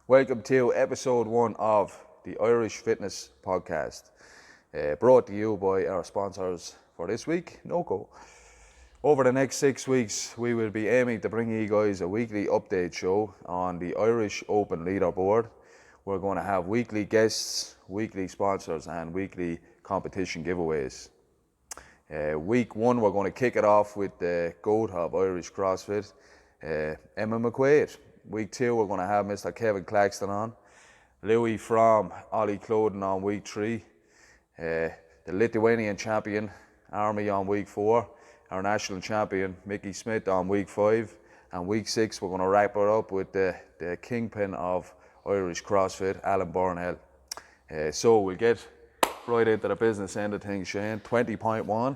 Welcome to episode 1 of the Irish Fitness Podcast, brought to you by our sponsors for this week, NoCo. Over the next 6 weeks, we will be aiming to bring you guys a weekly update show on the Irish Open leaderboard. We're going to have weekly guests, weekly sponsors, and weekly competition giveaways. Week 1, we're going to kick it off with the GOAT of Irish CrossFit, Emma McQuaid. Week 2, we're going to have Mr. Kevin Claxton on. Louis from Ollie Clothing on week 3. The Lithuanian champion, Army, on week 4. Our national champion, Mickey Smith, on week 5. And week 6, we're going to wrap it up with the kingpin of Irish CrossFit, Alan Burnell. So we'll get right into the business end of things, Shane. 20.1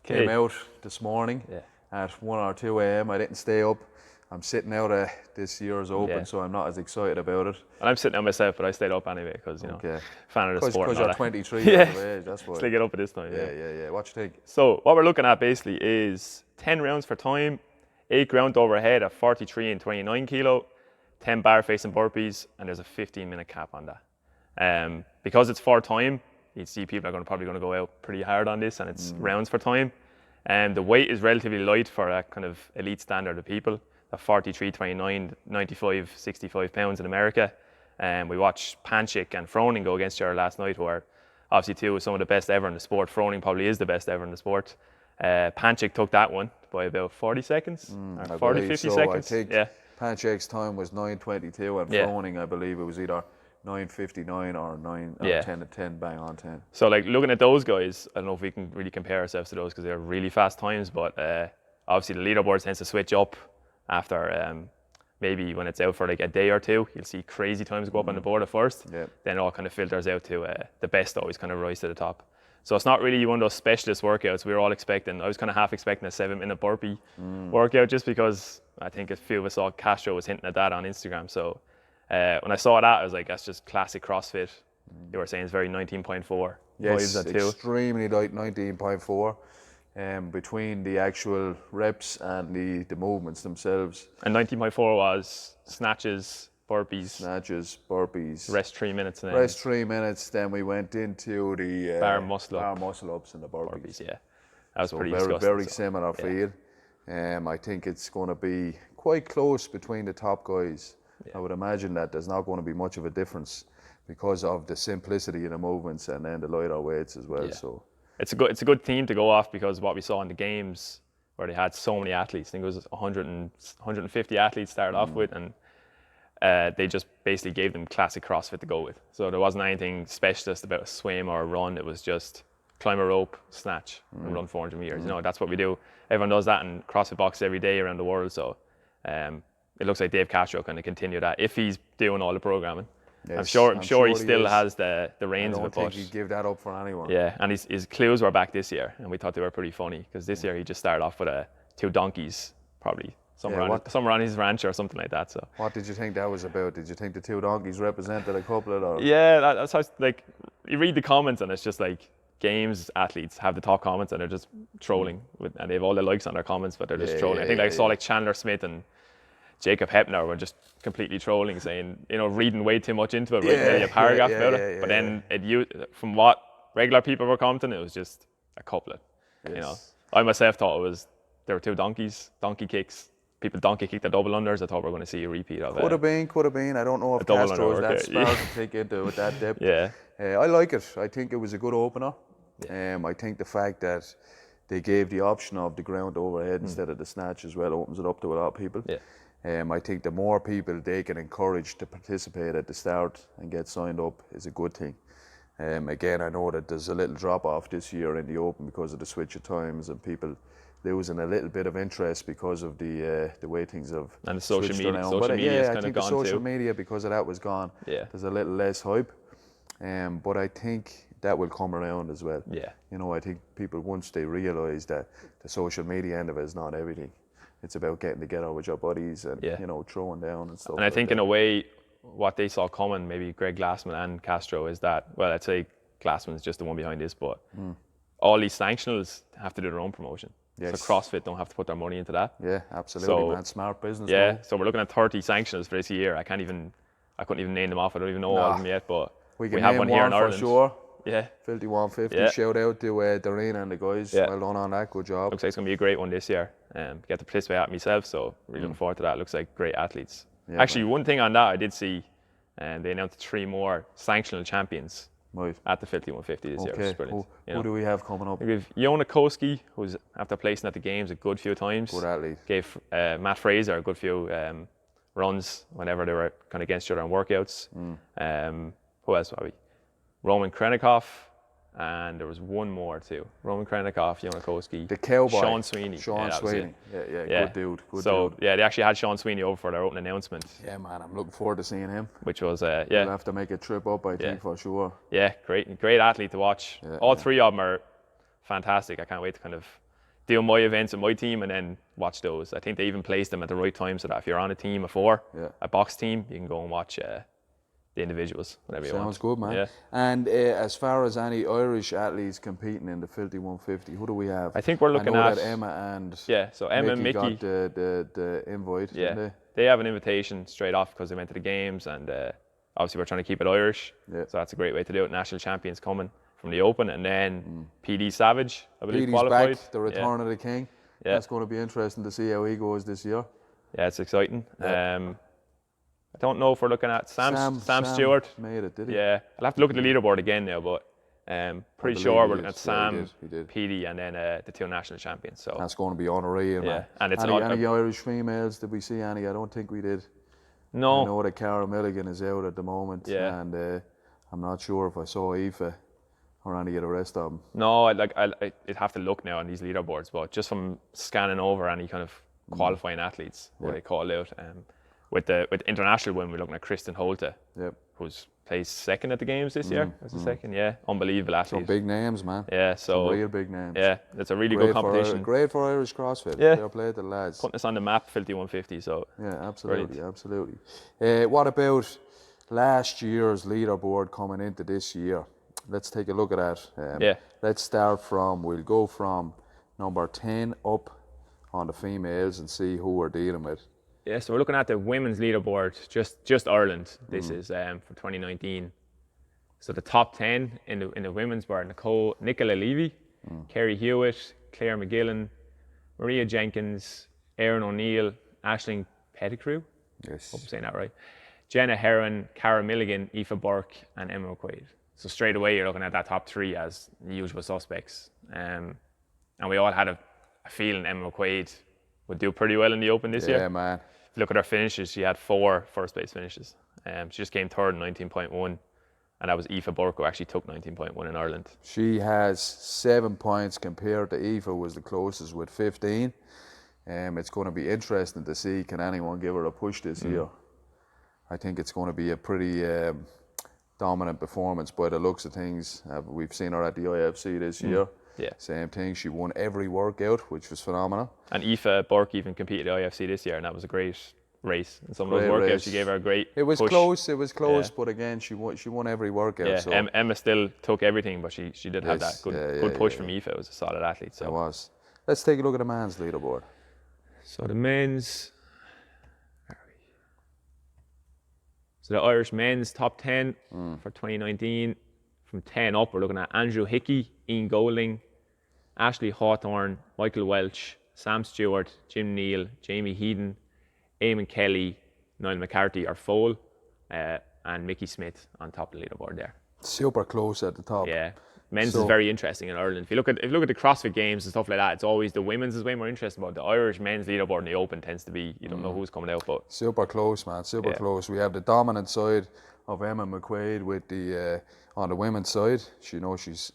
came out this morning at 1 or 2 a.m. I didn't stay up. I'm sitting out of this year's Open, so I'm not as excited about it. And I'm sitting out myself, but I stayed up anyway because, fan of the sport. Because you're 23 years of age, that's why. Still get up at this time. Yeah. What do you think? So what we're looking at basically is 10 rounds for time, 8 ground overhead at 43 and 29 kilo, 10 bar facing burpees, and there's a 15-minute cap on that. Because it's for time, you'd see people are probably going to go out pretty hard on this, and it's rounds for time. And the weight is relatively light for a kind of elite standard of people. 43, 29, 95, 65 pounds in America. And we watched Panchik and Froning go against each other last night, who are obviously two of some of the best ever in the sport. Froning probably is the best ever in the sport. Panchik took that one by about 40 seconds, or 40, 50 seconds. I think Panchik's time was 9:22, and Froning, I believe it was either 9:59 or 10 to 10, bang on 10. So looking at those guys, I don't know if we can really compare ourselves to those because they're really fast times, but obviously the leaderboard tends to switch up after maybe when it's out for a day or two. You'll see crazy times go up on the board at first, then it all kind of filters out to the best always kind of rise to the top. So it's not really one of those specialist workouts we were all expecting. I was kind of half expecting a 7-minute burpee workout, just because I think a few of us saw Castro was hinting at that on Instagram. So when I saw that, I was like, that's just classic CrossFit. They were saying it's very 19.4. Yes, extremely light 19.4. Between the actual reps and the movements themselves. And 19.4 was snatches, burpees. Rest 3 minutes. And Rest 3 minutes, then we went into the bar muscle ups and the burpees. That was pretty very, disgusting. very similar feel. I think it's going to be quite close between the top guys. I would imagine that there's not going to be much of a difference because of the simplicity of the movements and then the lighter weights as well. So it's a good theme to go off, because what we saw in the games where they had so many athletes, I think it was 150 athletes started off with, and they just basically gave them classic CrossFit to go with. So there wasn't anything specialist about a swim or a run. It was just climb a rope, snatch, and run 400 meters. That's what we do. Everyone does that in CrossFit boxes every day around the world. So it looks like Dave Castro can continue that if he's doing all the programming. Yes, I'm sure he still has the reins of it. I don't think he'd give that up for anyone. Yeah, and his clues were back this year, and we thought they were pretty funny, because this year he just started off with 2 donkeys, probably somewhere on his ranch or something like that. So what did you think that was about? Did you think the 2 donkeys represented a couplet? Or? Yeah, that's how, you read the comments and it's just games athletes have the top comments and they're just trolling, and they have all the likes on their comments, but they're just trolling. I think I saw Chandler Smith and Jacob Hepner were just completely trolling, saying, reading way too much into it, writing a paragraph about it. But then from what regular people were commenting, it was just a couplet. Yes. I myself thought there were 2 donkeys, donkey kicks. People donkey kicked the double unders. I thought we were going to see a repeat of it. Could have been. I don't know if Castro is that smart to take into with that depth. I like it. I think it was a good opener. I think the fact that they gave the option of the ground overhead instead of the snatch as well opens it up to a lot of people. I think the more people they can encourage to participate at the start and get signed up is a good thing. Again, I know that there's a little drop off this year in the Open because of the switch of times and people losing a little bit of interest because of the way things have and the social media. Around. Social media is I kind think of the gone social too. media, because of that, was gone. There's a little less hype, but I think that will come around as well. I think people, once they realise that the social media end of it is not everything. It's about getting together with your buddies and throwing down and stuff. And I think in a way, what they saw coming, maybe Greg Glassman and Castro, is that, well, I'd say Glassman's just the one behind this, but all these sanctionals have to do their own promotion. So CrossFit don't have to put their money into that. Yeah, absolutely, man. Smart business. Yeah, so we're looking at 30 sanctionals for this year. I couldn't even name them off. I don't even know Nah. all of them yet, but We can have name one here in for Ireland. sure. Yeah. Filthy 150. Yeah. Shout out to Doreen and the guys. Yeah. Well done on that. Good job. Looks like it's going to be a great one this year. Get to participate at myself, so really looking forward to that. Looks like great athletes. Yeah, Actually, one thing on that I did see, they announced 3 more sanctional champions Right. at the Filthy 150 this year, which is Okay. brilliant. Who do we have coming up? We have Jona Koski, who's after placing at the games a good few times. Good athlete. Gave Matt Fraser a good few runs whenever they were kind of against each other in workouts. Who else were we? Roman Krenikov, and there was one more too. Roman Krenikov, Jona Koski. The cowboy. Sean Sweeney. Sean Sweeney. Yeah. Good dude. Good so, dude. yeah, they actually had Sean Sweeney over for their opening announcement. Yeah, man. I'm looking forward to seeing him. Which was, We'll have to make a trip up, I think, for sure. Yeah, great athlete to watch. All 3 of them are fantastic. I can't wait to kind of do my events with my team and then watch those. I think they even placed them at the right time so that if you're on a team of 4, a box team, you can go and watch the individuals, whatever you want. Sounds good, man. Yeah. And as far as any Irish athletes competing in the Filthy 150, who do we have? I think we're looking I know at that Emma and so Emma and Mickey got the invite. Yeah, they have an invitation straight off because they went to the games, and obviously we're trying to keep it Irish. Yeah. So that's a great way to do it. National champions coming from the Open, and then PD Savage, I believe, PD's qualified. back, the return of the king. Yeah. That's going to be interesting to see how he goes this year. Yeah, it's exciting. Yeah. I don't know if we're looking at Sam Stewart. Made it, did he? Yeah, I'll have to look at the leaderboard again now, but pretty sure we're looking at Sam, he did. PD, and then the 2 national champions. So That's going to be unreal, man. And it's any Irish females? Did we see any? I don't think we did. No. I know that Cara Milligan is out at the moment, and I'm not sure if I saw Aoife or any of the rest of them. No, I'd have to look now on these leaderboards, but just from scanning over any kind of qualifying athletes, what they call out. With international women, we're looking at Kristen Holte, who's placed 2nd at the games this year. Was the 2nd? Yeah, unbelievable athlete. So big names, man. Yeah, so some real big names. Yeah, it's a really good competition. Great for Irish CrossFit. Yeah, fair play to the lads. Putting us on the map, Filthy 150. So yeah, absolutely, brilliant. absolutely. What about last year's leaderboard coming into this year? Let's take a look at that. Let's start from. We'll go from number 10 up on the females and see who we're dealing with. Yeah, so we're looking at the women's leaderboard, just Ireland. This is for 2019. So the top 10 in the women's were Nicola Levy, Kerry Hewitt, Claire McGillan, Maria Jenkins, Erin O'Neill, Aisling Pettigrew. Yes. Hope I'm saying that right. Jenna Herron, Cara Milligan, Aoife Burke, and Emma McQuaid. So straight away you're looking at that top 3 as the usual suspects. And we all had a feeling Emma McQuaid would do pretty well in the Open this year. Yeah, man. If you look at her finishes, she had 4 first place finishes. She just came 3rd in 19.1, and that was Aoife Burke who actually took 19.1 in Ireland. She has 7 points compared to Aoife, who was the closest with 15. It's going to be interesting to see, can anyone give her a push this year? I think it's going to be a pretty dominant performance by the looks of things. We've seen her at the IFC this year. Yeah. Same thing, she won every workout, which was phenomenal. And Aoife Burke even competed at the IFC this year, and that was a great race. In some of those workouts, she gave her a great It was push. close, but again, she won every workout. Yeah, so. Emma still took everything, but she did have that good push from Aoife. It was a solid athlete. So. It was. Let's take a look at the men's leaderboard. So the men's... So the Irish men's top 10 for 2019. From 10 up, we're looking at Andrew Hickey, Ian Golding, Ashley Hawthorne, Michael Welch, Sam Stewart, Jim Neal, Jamie Heaton, Eamon Kelly, Niall McCarthy or Foal, and Mickey Smith on top of the leaderboard there. Super close at the top. Yeah. Men's is very interesting in Ireland. If you look at the CrossFit Games and stuff like that, it's always the women's is way more interesting, but the Irish men's leaderboard in the Open tends to be, you don't know who's coming out, but super close, man. Super close. We have the dominant side of Emma McQuaid with the on the women's side. She's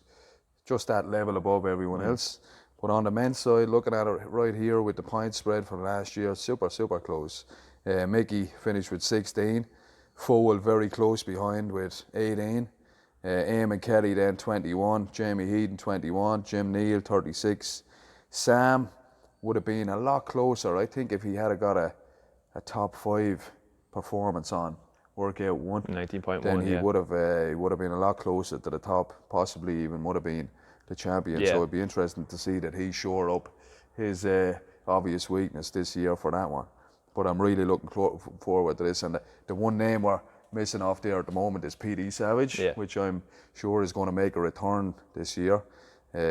just that level above everyone else. But on the men's side, looking at her right here with the point spread from last year, super close. Mickey finished with 16. Foal very close behind with 18. Eamon Kelly then 21, Jamie Heaton 21, Jim Neal 36. Sam would have been a lot closer. I think if he had got a top 5 performance on workout 1, 19.1, then he would have been a lot closer to the top. Possibly even would have been the champion. So it'd be interesting to see that he shore up his obvious weakness this year for that one. But I'm really looking forward to this. And the one name we're missing off there at the moment is PD Savage, Yeah. which I'm sure is going to make a return this year.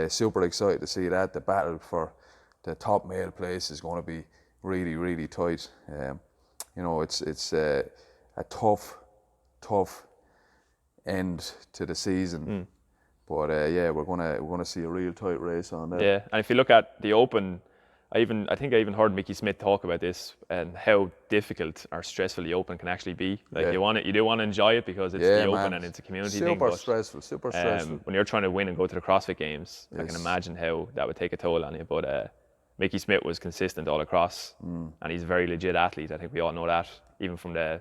Super excited to see that. The battle for the top male place is going to be really, really tight. You know, it's a tough end to the season. But yeah, we're gonna see a real tight race on that. Yeah, and if you look at the Open, I think I even heard Mickey Smith talk about this and how difficult or stressful the Open can actually be. Like you do want to enjoy it because it's the Open and it's a community thing. Super stressful. When you're trying to win and go to the CrossFit Games, I can imagine how that would take a toll on you. But Mickey Smith was consistent all across, and he's a very legit athlete. I think we all know that, even from the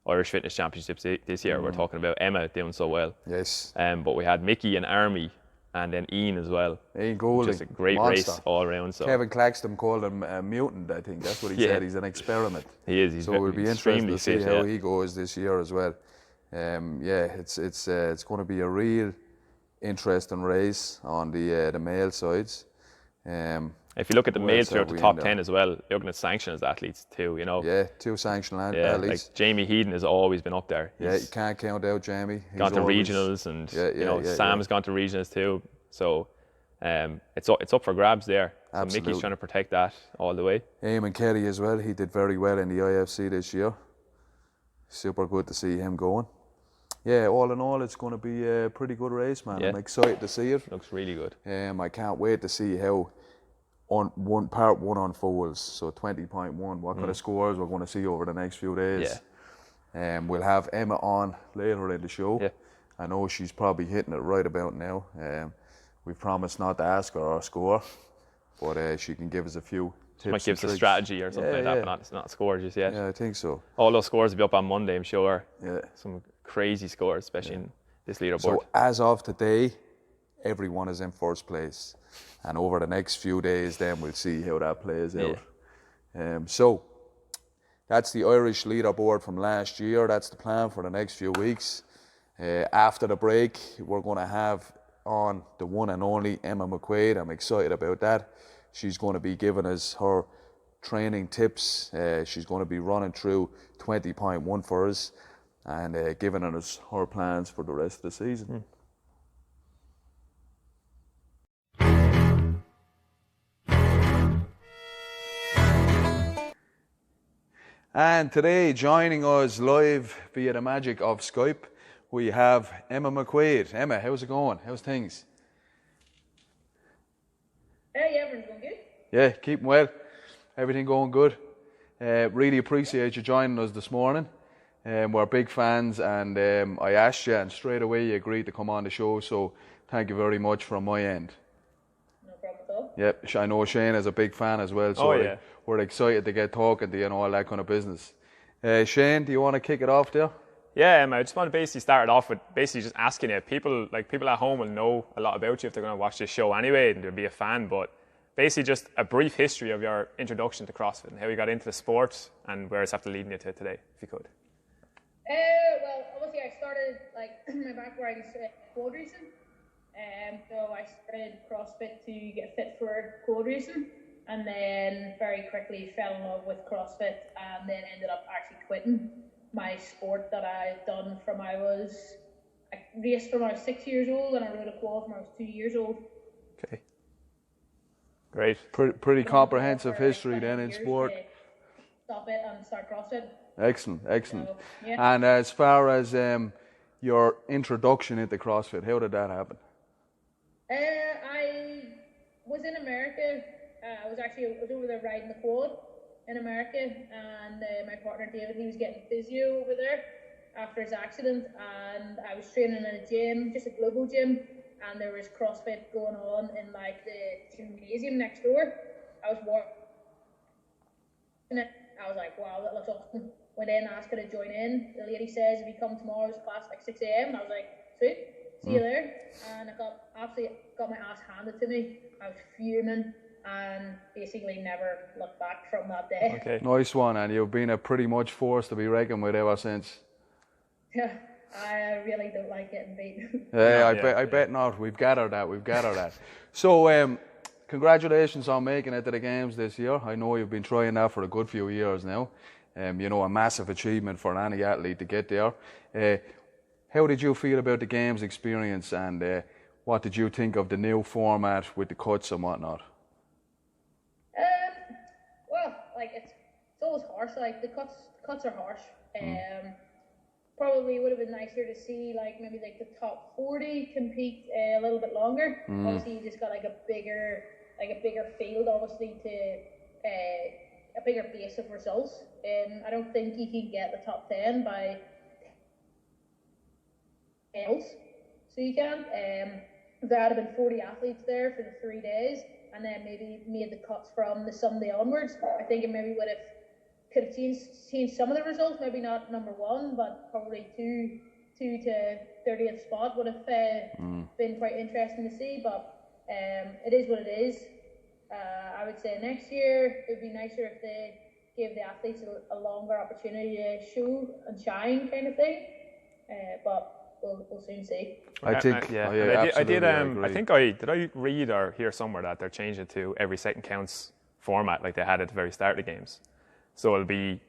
Irish Fitness Championships this year. We're talking about Emma doing so well. Yes. But we had Mickey and Army, and then Ian as well. Ian Goulding, just a great race all around. So Kevin Claxton called him a mutant. I think that's what he said. He's an experiment. He is. So it'll be interesting to see fit, how he goes this year as well. Yeah, it's going to be a real interesting race on the male sides. If you look at the males throughout the top 10 as well, you're looking at sanctions athletes too, you know. Yeah, 2 sanctional athletes. Like Jamie Heaton has always been up there. You can't count out Jamie. He's gone to regionals, and Sam's gone to regionals too. So it's up for grabs there. So Absolutely. Mickey's trying to protect that all the way. Eamon Kelly as well. He did very well in the IFC this year. Super good to see him going. Yeah, all in all, it's going to be a pretty good race, man. I'm excited to see it. Looks really good. I can't wait to see how part one unfolds. So 20.1, what kind of scores we're going to see over the next few days. We'll have Emma on later in the show. Yeah. I know she's probably hitting it right about now. We promised not to ask her our score, but she can give us a few tips. Might give us a strategy or something like that, but not scores just yet. Yeah, I think so. All those scores will be up on Monday, I'm sure. Yeah. Some crazy scores, especially in this leaderboard. So as of today, everyone is in first place. And over the next few days, then we'll see how that plays out. So that's the Irish leaderboard from last year. That's the plan for the next few weeks. After the break, we're going to have on the one and only Emma McQuaid. I'm excited about that. She's going to be giving us her training tips. She's going to be running through 20.1 for us and giving us her plans for the rest of the season. And today, joining us live via the magic of Skype, we have Emma McQuaid. Emma, how's it going? How's things? Hey, everything's going good. Yeah, keeping well. Everything going good. Really appreciate you joining us this morning. We're big fans, and I asked you, and straight away you agreed to come on the show, so thank you very much from my end. No problem at all. Yep, I know Shane is a big fan as well, so we're excited to get talking to you and all that kind of business. Shane, do you want to kick it off there? Yeah, I just want to basically start it off with basically just asking you, people at home will know a lot about you if they're going to watch this show anyway, and they'll be a fan, but basically just a brief history of your introduction to CrossFit and how you got into the sport and where it's after leading you to today, if you could. Well, obviously I started, my background is quad racing. So I started CrossFit to get fit for quad racing, and then very quickly fell in love with CrossFit, and then ended up actually quitting my sport that I've done I raced from I was 6 years old, and I rode a quad from I was 2 years old. Okay. Great. Pretty comprehensive history then in sport. Stop it and start CrossFit. Excellent. So, yeah. And as far as your introduction into CrossFit, how did that happen? I was in America. I was over there riding the quad in America, and my partner David, he was getting physio over there after his accident, and I was training in a gym, just a global gym, and there was CrossFit going on in the gymnasium next door. I was watching it. I was like, wow, that looks awesome. Went in, asked her to join in. The lady says, if you come tomorrow's class 6 a.m. And I was like, sweet, see you there. And I got my ass handed to me. I was fuming and basically never looked back from that day. Okay. Nice one, and you've been a pretty much force to be reckoned with ever since. Yeah, I really don't like getting beat. I bet not. We've gathered that. So, congratulations on making it to the games this year. I know you've been trying that for a good few years now. you know, a massive achievement for any athlete to get there. How did you feel about the games experience, and what did you think of the new format with the cuts and whatnot? Well, like it's always harsh. Like the cuts are harsh. Probably would have been nicer to see like maybe like the top 40 compete a little bit longer. Obviously, you just got like a bigger field, obviously, to a bigger base of results. I don't think you can get the top 10 by else. So you can't. There had been 40 athletes there for the 3 days, and then maybe made the cuts from the Sunday onwards. I think it maybe could have changed some of the results. Maybe not number 1, but probably 2 to 30th spot would have been quite interesting to see. But it is what it is. I would say next year it would be nicer if they gave the athletes a longer opportunity to show and shine, kind of thing. But we'll soon see. I think, did I read or hear somewhere that they're changing it to every second counts format, like they had at the very start of the games. So it'll be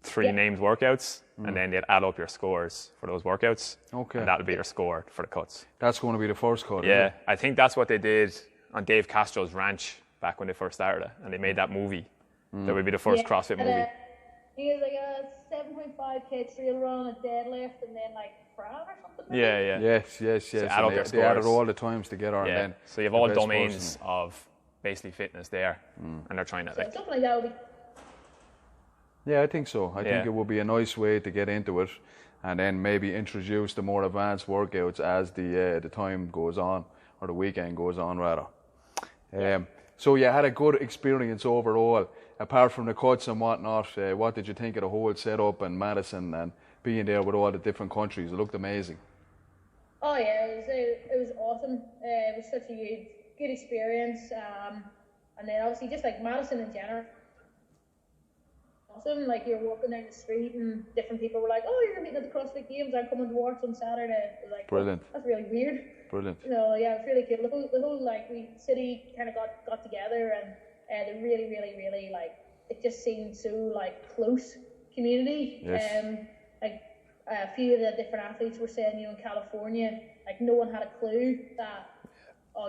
3 named workouts, and then they'd add up your scores for those workouts. Okay. And that'll be your score for the cuts. That's going to be the first cut. Yeah, isn't it? I think that's what they did on Dave Castro's ranch back when they first started it, and they made that movie. That would be the first CrossFit movie. He was like a 7.5K trail run, a deadlift, and then like Fran or something. Yeah. Yes. So add up your they added scores. all the times together, and Yeah. then So you have all the best domains person. of basically fitness there, and they're trying to So like. something like that would be. Yeah, I think so. I think it would be a nice way to get into it, and then maybe introduce the more advanced workouts as the time goes on, or the weekend goes on rather. So you had a good experience overall. Apart from the cuts and whatnot, what did you think of the whole setup in Madison and being there with all the different countries? It looked amazing. Oh yeah, it was awesome. It was such a good experience. And then obviously just like Madison in general. Awesome. Like you're walking down the street and different people were like, "Oh, you're meeting at the CrossFit Games. I'm coming to watch on Saturday." It was like, Brilliant. Oh, that's really weird. Brilliant. No, yeah, it's really good. The whole like city kind of got together, and they really like it just seemed so like close community. Yes. Like a few of the different athletes were saying, in California, like no one had a clue that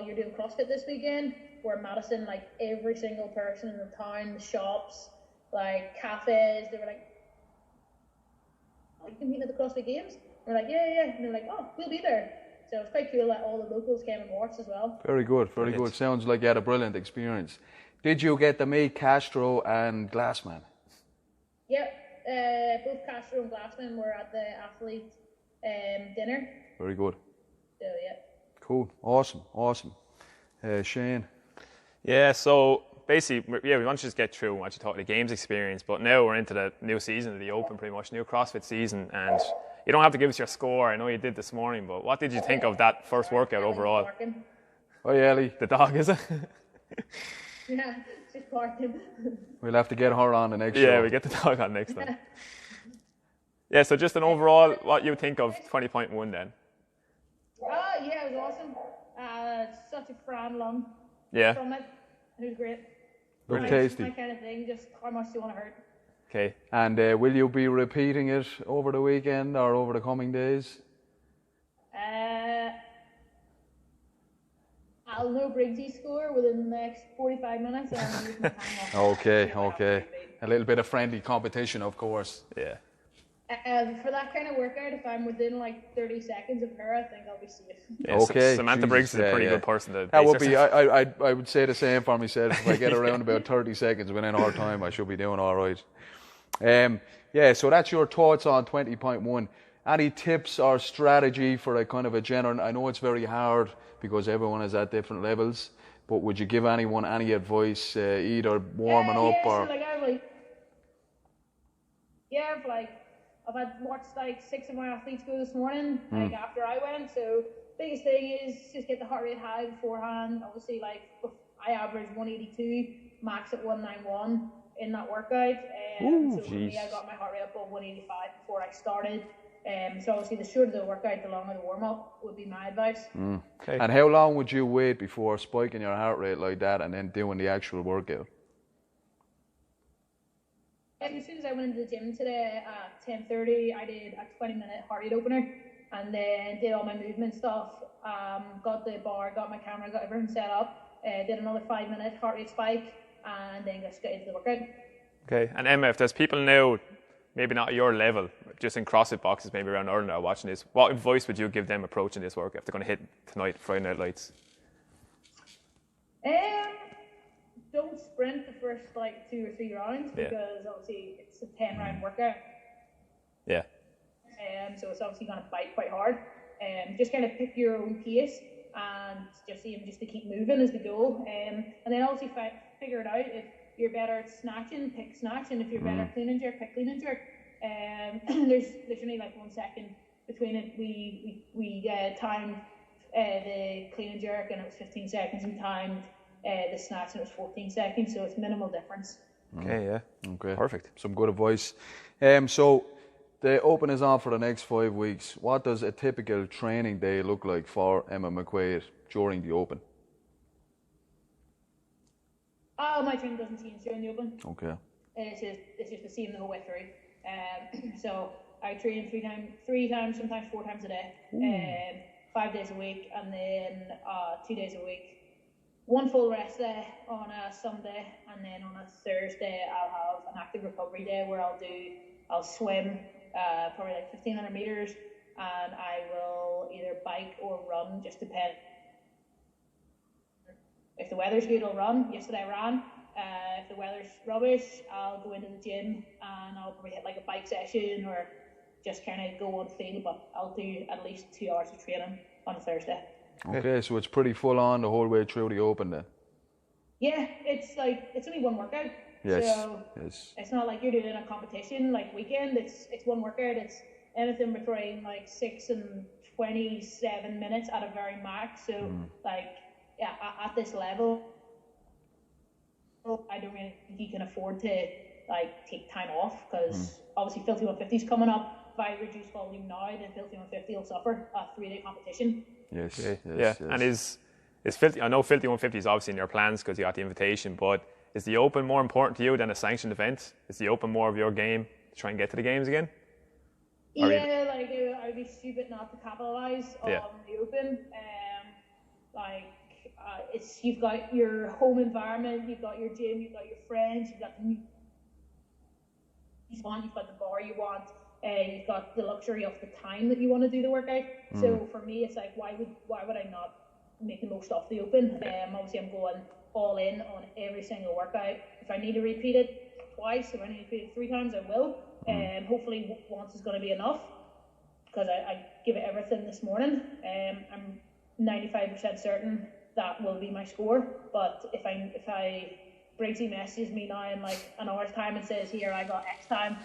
you're doing CrossFit this weekend. Where Madison, like every single person in the town, the shops, like cafes, they were like, "Oh, you can meet at the CrossFit Games?" And we're like, yeah. And they're like, "Oh, we'll be there." So it's quite cool that all the locals came and watched as well. Very good. Sounds like you had a brilliant experience. Did you get to meet Castro and Glassman? Yep, both Castro and Glassman were at the athlete dinner. Very good. So yeah. Cool. Awesome. Shane? Yeah, so basically, we want to just get through what you talk the games experience, but now we're into the new season of the Open, pretty much, new CrossFit season, and you don't have to give us your score. I know you did this morning, but what did you think of that first workout overall? Barking. Oh, yeah, Ellie. The dog, is it? Yeah, just barking. We'll have to get her on the next show. Yeah, we get the dog on next time. Yeah, so just an overall, what you think of 20.1 then? Yeah, it was awesome. Such a Fran lung from it. It was great. Looked tasty. My kind of thing, just how much do you want to hurt? Okay. And will you be repeating it over the weekend or over the coming days? I'll know Briggsy's score within the next 45 minutes. And I'll use my time off. Okay. A little bit of friendly competition, of course. Yeah. For that kind of workout, if I'm within like 30 seconds of her, I think I'll be safe. Yeah, Okay. Samantha Briggs is a pretty good person to That base would be. herself. I would say the same for myself. If I get around about 30 seconds within our time, I should be doing all right. So that's your thoughts on 20.1. Any tips or strategy for a kind of a general? I know it's very hard because everyone is at different levels, but would you give anyone any advice, either warming up or? I've had watched like 6 of my athletes go this morning, like after I went. So biggest thing is just get the heart rate high beforehand. Obviously, like I average 182, max at 191 in that workout. So for me, I got my heart rate up to 185 before I started. So obviously, the shorter the workout, the longer the warm up would be my advice. Okay. And how long would you wait before spiking your heart rate like that and then doing the actual workout? As soon as I went into the gym today at 10:30, I did a 20-minute heart rate opener, and then did all my movement stuff. Got the bar, got my camera, got everything set up. Did another 5-minute heart rate spike, and then just got into the workout. Okay, and Emma, if there's people now, maybe not at your level, just in CrossFit boxes, maybe around Ireland are watching this, what advice would you give them approaching this work if they're going to hit tonight, Friday Night Lights? Don't sprint the first 2 or 3 rounds, because obviously it's a 10-round workout. Yeah. So it's obviously going to bite quite hard. Just kind of pick your own pace and just aim just to keep moving as the goal. And then obviously figure it out. If you're better at snatching, pick snatch, and if you're better at clean and jerk, pick clean and jerk. There's only 1 second between it. We timed the clean and jerk, and it was 15 seconds, and timed the snatch, and it was 14 seconds. So it's minimal difference. Okay, yeah. Okay. Perfect. Some good advice. So the Open is on for the next 5 weeks. What does a typical training day look like for Emma McQuaid during the Open? My training doesn't change during the Open. Okay. It's just the same the whole way through. So I train three times, sometimes 4 times a day, 5 days a week, and then 2 days a week. 1 full rest day on a Sunday, and then on a Thursday I'll have an active recovery day where I'll swim probably 1,500 meters, and I will either bike or run, just depend. If the weather's good, I'll run. Yesterday I ran. If the weather's rubbish, I'll go into the gym and I'll probably hit a bike session or just kind of go on field, but I'll do at least 2 hours of training on a Thursday. Okay, so it's pretty full on the whole way through the Open then? Yeah, it's only 1 workout. Yes. So it's not like you're doing a competition weekend. It's 1 workout. It's anything between 6 and 27 minutes at a very max. So at this level, I don't really think you can afford to take time off, because obviously Filthy 150 is coming up. If I reduce volume now, then Filthy 150 will suffer a 3-day competition. Yes. Okay. Yes. And is Filthy? I know Filthy 150 is obviously in your plans because you got the invitation, but is the Open more important to you than a sanctioned event? Is the Open more of your game to try and get to the games again? Yeah, I would be stupid not to capitalise on the Open. You've got your home environment, you've got your gym, you've got your friends, you've got the you've got the bar you want, you've got the luxury of the time that you want to do the workout. So for me, it's why would I not make the most of the Open? Obviously I'm going all in on every single workout. If I need to repeat it twice, if I need to repeat it 3 times, I will. Hopefully once is going to be enough, because I give it everything this morning. I'm 95% certain that will be my score. But if Briggsy messages me now in an hour's time and says, "Here, I got X time,"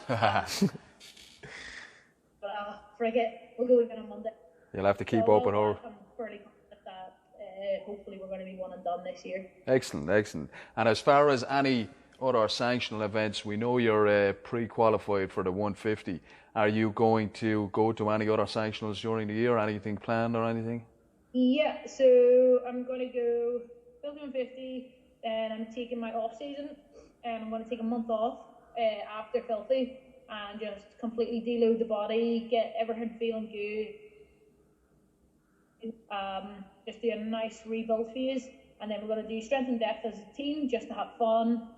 but frig it, we'll go again on Monday. You'll have to keep up with her. I'm fairly confident that hopefully we're going to be 1 and done this year. Excellent. And as far as any other sanctional events, we know you're pre-qualified for the 150. Are you going to go to any other sanctionals during the year? Anything planned or anything? Yeah, so I'm going to go Filthy 150, and I'm taking my off season, and I'm going to take a month off after Filthy and just completely deload the body, get everything feeling good, just do a nice rebuild phase, and then we're going to do strength and depth as a team just to have fun.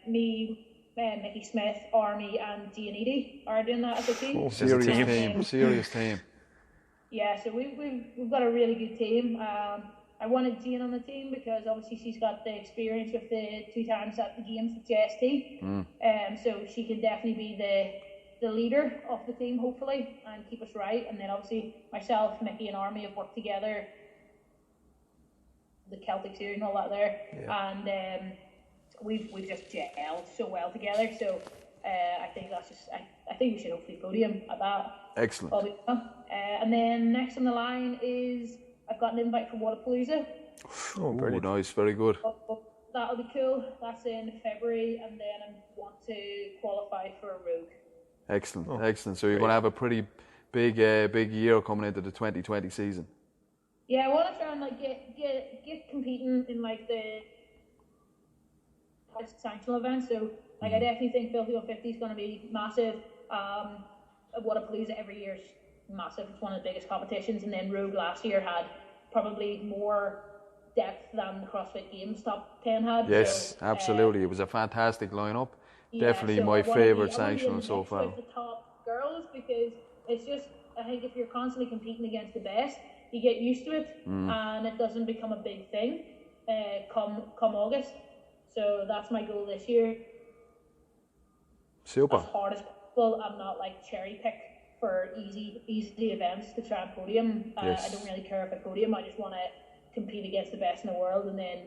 Me, Mickey Smith, Army, and Giannitti are doing that as a team. Serious team. Yeah, so we've got a really good team. I wanted Jean on the team because obviously she's got the experience with the 2 times at the games with JST. So she can definitely be the leader of the team, hopefully, and keep us right. And then obviously myself, Mickey, and Army have worked together, the Celtic series and all that there, and we've just gelled so well together. So I think I think we should hopefully podium at that. Excellent. And then next on the line is I've got an invite for Wadapalooza. Oh, nice, very good. That'll be cool. That's in February, and then I want to qualify for a Rogue. Excellent. So you're going to have a pretty big year coming into the 2020 season. Yeah, I want to try and get competing in the sanctional events. So Like, I definitely think Filthy 150 is going to be massive. Whatapaluza every year is massive. It's one of the biggest competitions. And then Rogue last year had probably more depth than the CrossFit Games top 10 had. Yes, so, absolutely. It was a fantastic lineup. Yeah, Definitely so my favourite I sanctional so want to far. be in the mix with the top girls, because it's just, I think if you're constantly competing against the best, you get used to it, and it doesn't become a big thing come August. So that's my goal this year. Super. As hard as possible. I'm not like cherry pick for easy events to try and podium. Yes. I don't really care if I podium. I just want to compete against the best in the world, and then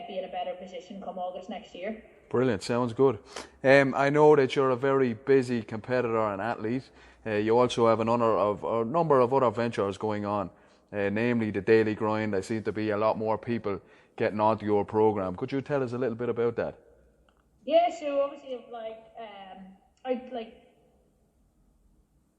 be in a better position come August next year. Brilliant, sounds good. I know that you're a very busy competitor and athlete. You also have a number of other ventures going on, namely the daily grind. I see to be a lot more people getting onto your program. Could you tell us a little bit about that? Yeah, so obviously, I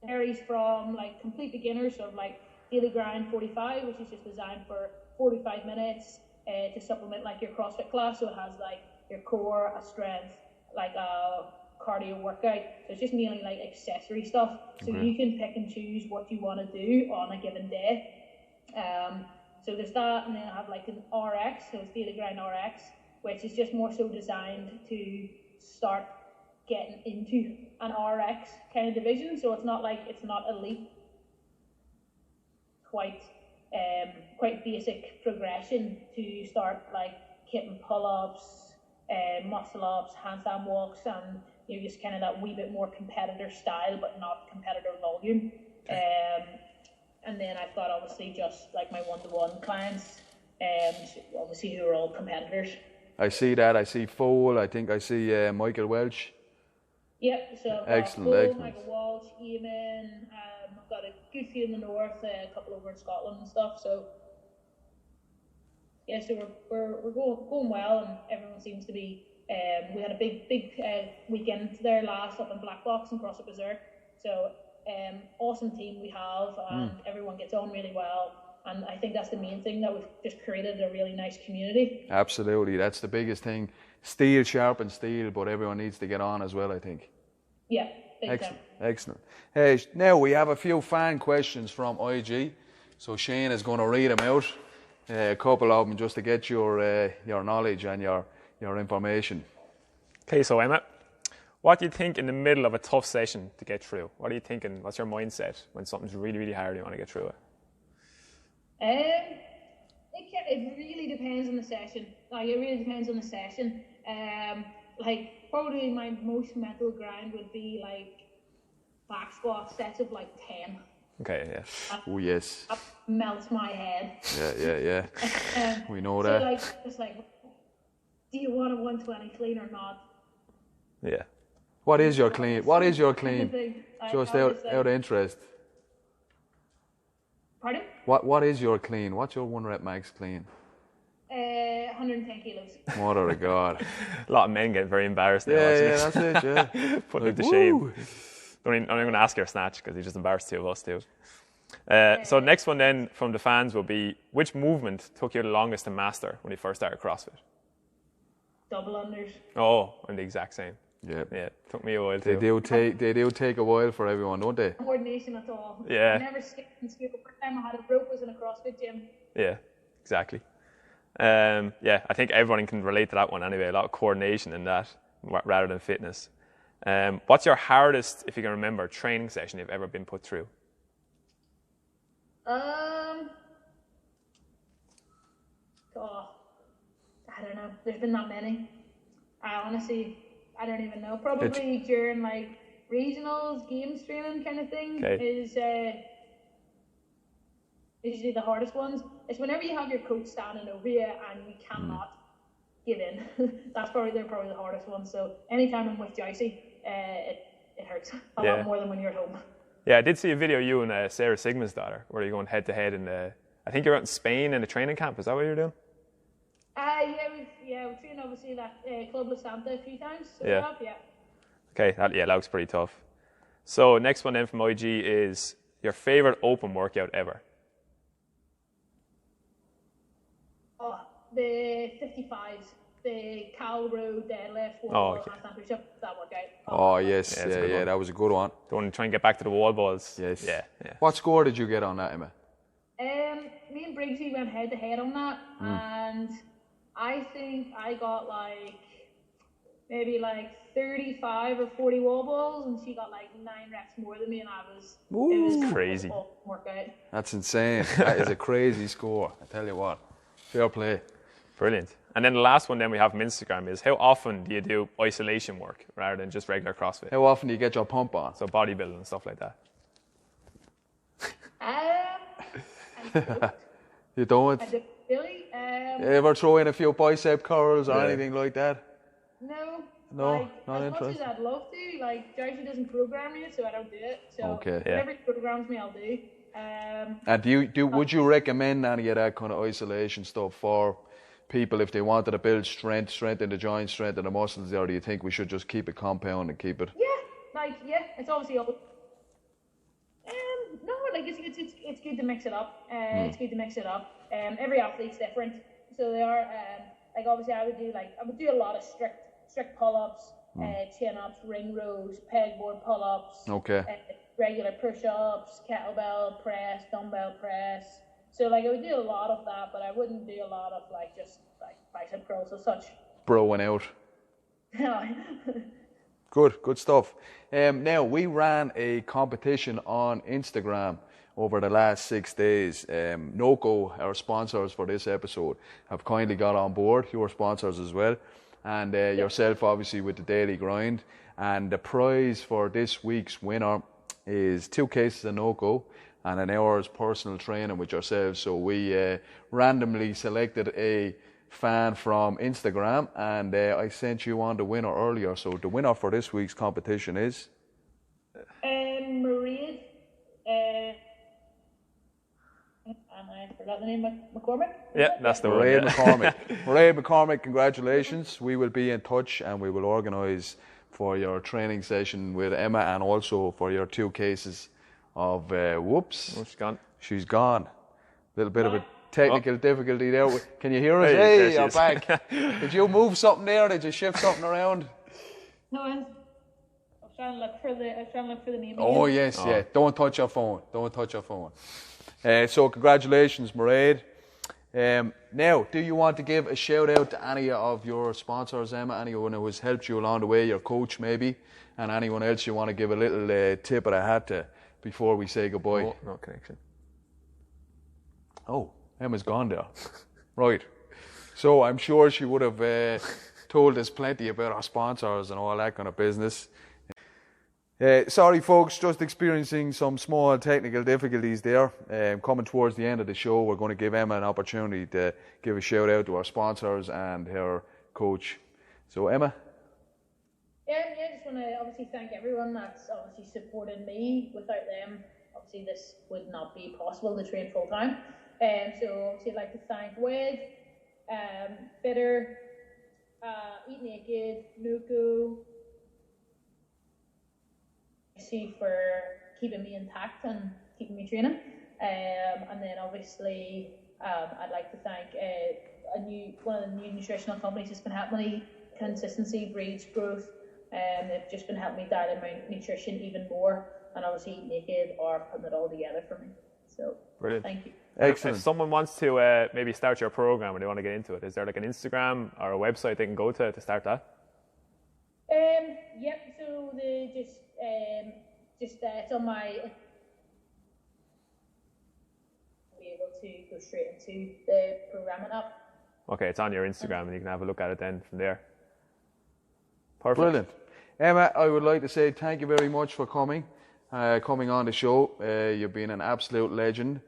varies from like complete beginners, so like daily grind 45, which is just designed for 45 minutes to supplement like your CrossFit class. So it has like your core, a strength, like a cardio workout. So it's just mainly like accessory stuff. So you can pick and choose what you want to do on a given day. So there's that, and then I have like an RX, so it's daily grind RX, which is just more so designed to start getting into an RX kind of division. So it's not elite, quite basic progression to start like hitting pull-ups, muscle ups, handstand walks, and just kind of that wee bit more competitor style, but not competitor volume. And then I've got obviously just like my one-to-one clients, obviously who are all competitors. I see that. I see Foal. I think I see Michael Welch. Yep. So I've got Excellent. Michael Walsh, Eamon. I've got a good few in the north, a couple over in Scotland and stuff. So. Yeah, so we're going well, and everyone seems to be. We had a big weekend there last up in Black Box and CrossFit Berserk. So awesome team we have, and everyone gets on really well. And I think that's the main thing, that we've just created a really nice community. Absolutely, that's the biggest thing. Steel sharpens steel, but everyone needs to get on as well, I think. Yeah, big time. Excellent. Hey, now we have a few fan questions from IG, so Shane is going to read them out. A couple of them just to get your knowledge and your information. Okay, so Emma, what do you think in the middle of a tough session to get through? What are you thinking? What's your mindset when something's really, really hard and you want to get through it? It really depends on the session. Like probably my most mental grind would be like back squat sets of like 10. Okay, yeah. Oh yes. That melts my head. Yeah. We know so that. Like, it's like, do you want a 120 clean or not? Yeah. What is your clean? What is your clean? Just out of interest. Pardon? What is your clean? What's your 1 rep max clean? 110 kilos. Mother of God. A lot of men get very embarrassed now. Yeah, that's it, yeah. Put it to shame. I'm not even going to ask your snatch because he just embarrassed two of us too. So the next one then from the fans will be, which movement took you the longest to master when you first started CrossFit? Double unders. Oh, I'm the exact same. Yeah. Yeah, took me a while too. They do take a while for everyone, don't they? Coordination at all. Yeah. I never skipped in school. The first time I had a rope was in a CrossFit gym. Yeah, exactly. Yeah, I think everyone can relate to that one anyway. A lot of coordination in that rather than fitness. What's your hardest, if you can remember, training session you've ever been put through? I don't know. There's been that many. I don't even know. Probably during like regionals, games training kind of thing is usually the hardest ones. It's whenever you have your coach standing over you and you cannot give in. They're probably the hardest ones. So anytime I'm with Joycey, it hurts a lot more than when you're at home. Yeah, I did see a video of you and Sarah Sigma's daughter where you're going head to head in I think you're out in Spain in a training camp. Is that what you're doing? We've trained obviously that Club La Santa a few times. So yeah. Okay, that looks pretty tough. So next one then from IG is your favorite open workout ever. Oh, the 55s. the cow row deadlift, wall Oh, ball, okay. handstand push-up, that workout. Oh, yes. Yeah, it's a good one. That was a good one. Don't want to try and get back to the wall balls. Yes. Yeah. What score did you get on that, Emma? Me and Briggsy went head to head on that, and I think I got maybe 35 or 40 wall balls, and she got 9 reps more than me, and it was Crazy. Awesome workout. That's insane. That is a crazy score. I tell you what. Fair play. Brilliant. And then the last one then we have from Instagram is, how often do you do isolation work rather than just regular CrossFit? How often do you get your pump on? So bodybuilding and stuff like that. You don't? I don't really. You ever throw in a few bicep curls or Yeah. anything like that? No. No, not as much interested. as I'd love to, Jersey doesn't program me, so I don't do it. So Okay. Yeah. whatever he programs me, I'll do. And would you recommend any of that kind of isolation stuff for people if they wanted to build strength in the joints, strength in the muscles, or do you think we should just keep it compound and keep it? Yeah, it's obviously all. No, it's good to mix it up. It's good to mix it up. Every athlete's different, so they are. Obviously, I would do a lot of strict pull-ups, chin-ups, ring rows, pegboard pull-ups. Okay. Regular push-ups, kettlebell press, dumbbell press. So I would do a lot of that, but I wouldn't do a lot of just bicep curls or such. Broing out. Good stuff. Now, we ran a competition on Instagram over the last 6 days. NOCO, our sponsors for this episode, have kindly got on board, your sponsors as well, and yourself obviously with the daily grind. And the prize for this week's winner is 2 cases of NOCO and an hour's personal training with yourselves. So we randomly selected a fan from Instagram, and I sent you on the winner earlier. So the winner for this week's competition is Marie. I forgot the name. McCormick. Yeah, that's the one. Mairead Yeah. McCormick. Mairead McCormick, congratulations. We will be in touch and we will organise for your training session with Emma, and also for your 2 cases of whoops. Oh, she's gone. She's gone. Little bit of a technical difficulty there. Can you hear us? Hey, there Hey, she you're is. back. Did you move something there? Did you shift something around? No, I was trying to look for the name. Oh, again. yes, yeah. Don't touch your phone. Don't touch your phone. So congratulations, Mairead. Now, do you want to give a shout out to any of your sponsors, Emma? Anyone who has helped you along the way, your coach maybe, and anyone else you want to give a little tip of the hat to before we say goodbye? Oh, no connection. Oh, Emma's gone there. Right. So I'm sure she would have told us plenty about our sponsors and all that kind of business. Sorry folks, just experiencing some small technical difficulties there. Coming towards the end of the show, we're going to give Emma an opportunity to give a shout out to our sponsors and her coach. So Emma? Yeah, just want to obviously thank everyone that's obviously supported me. Without them, obviously this would not be possible to train full time. So obviously I'd like to thank WED, Fitter, Eat Naked, NOCO, for keeping me intact and keeping me training. And then obviously I'd like to thank one of the new nutritional companies that's been helping me. Consistency breeds growth. They've just been helping me dial in my nutrition even more, and obviously Eat Naked are putting it all together for me. So Brilliant. thank you. Excellent. If someone wants to maybe start your program or they want to get into it, is there an Instagram or a website they can go to start that? Yep. So they just it's on my. Be able to go straight into the programming app. Okay, it's on your Instagram and you can have a look at it then from there. Perfect. Brilliant. Emma, I would like to say thank you very much for coming on the show. You've been an absolute legend.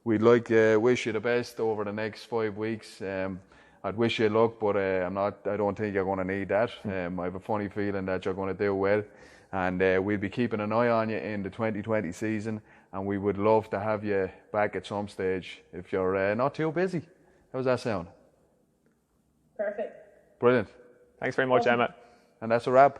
We'd like to wish you the best over the next 5 weeks. I'd wish you luck, but I don't think you're going to need that. I have a funny feeling that you're going to do well. And we'll be keeping an eye on you in the 2020 season. And we would love to have you back at some stage if you're not too busy. How's that sound? Perfect. Brilliant. Thanks very much, Emma. And that's a wrap.